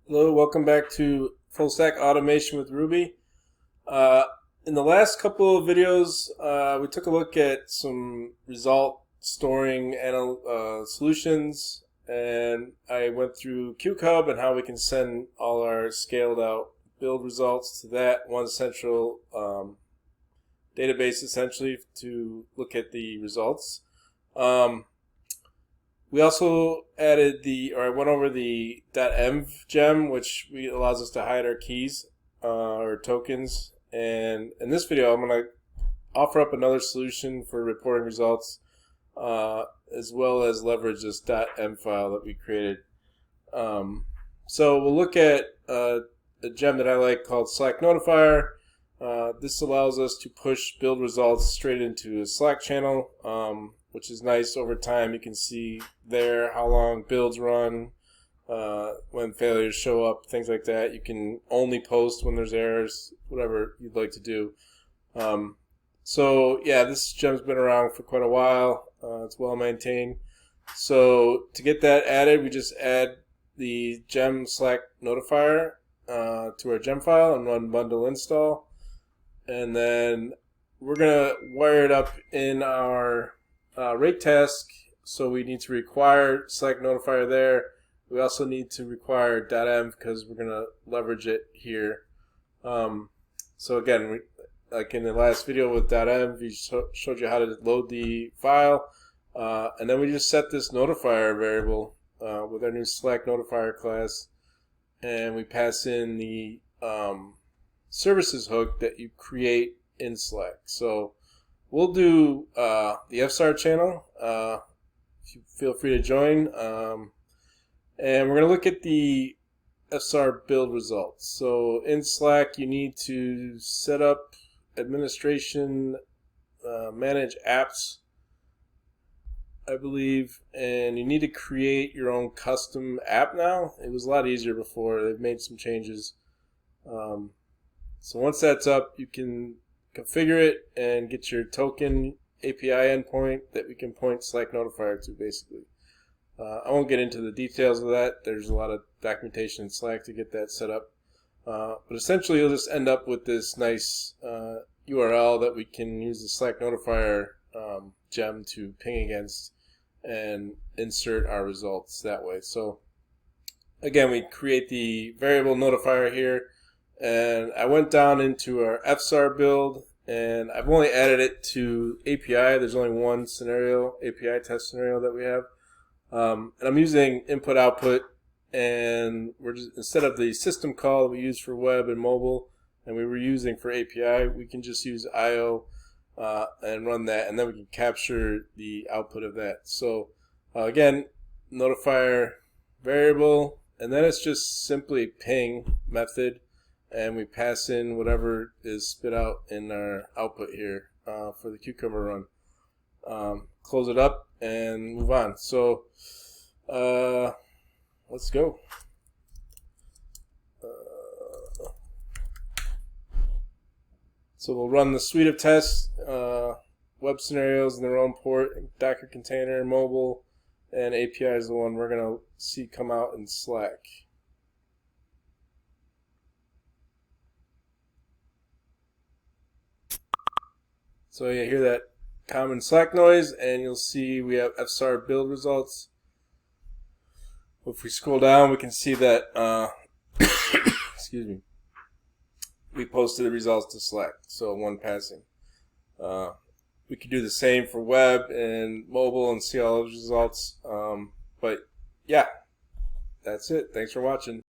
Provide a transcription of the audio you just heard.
Hello, welcome back to Full Stack Automation with Ruby. In the last couple of videos, we took a look at some result storing solutions, and I went through QCub and how we can send all our scaled out build results to that one central database essentially to look at the results. We also added I went over the .env gem, which allows us to hide our keys or tokens. And in this video, I'm going to offer up another solution for reporting results, as well as leverage this .env file that we created. So we'll look at a gem that I like called Slack Notifier. This allows us to push build results straight into a Slack channel, which is nice. Over time you can see there how long builds run, when failures show up, things like that. You can only post when there's errors, whatever you'd like to do. So yeah, this gem's been around for quite a while. It's well maintained. So to get that added, we just add the gem Slack Notifier to our gem file and run bundle install. And then we're going to wire it up in our rate task, so we need to require Slack Notifier there. We also need to require .env because we're going to leverage it here. So again, like in the last video with .env, we showed you how to load the file, and then we just set this notifier variable with our new Slack Notifier class, and we pass in the services hook that you create in Slack. So we'll do the FSAR channel. You feel free to join. And we're going to look at the FSAR build results. So in Slack, you need to set up administration, manage apps, I believe, and you need to create your own custom app now. It was a lot easier before. They've made some changes. So once that's up, you can configure it and get your token API endpoint that we can point Slack Notifier to, basically. I won't get into the details of that. There's a lot of documentation in Slack to get that set up. But essentially, you'll just end up with this nice URL that we can use the Slack Notifier gem to ping against and insert our results that way. So again, we create the variable notifier here. And I went down into our FSAR build, and I've only added it to API. There's only one scenario, API test scenario that we have. And I'm using input output, and we're just, instead of the system call that we use for web and mobile, and we were using for API, we can just use IO and run that, and then we can capture the output of that. So again, notifier variable, and then it's just simply ping method. And we pass in whatever is spit out in our output here for the cucumber run. Close it up and move on. So let's go. So we'll run the suite of tests, web scenarios in their own port, Docker container, mobile, and API is the one we're going to see come out in Slack. So you hear that common Slack noise, and you'll see we have FSAR build results. If we scroll down, we can see that excuse me, we posted the results to Slack, so one passing. We could do the same for web and mobile and see all those results. But yeah, that's it. Thanks for watching.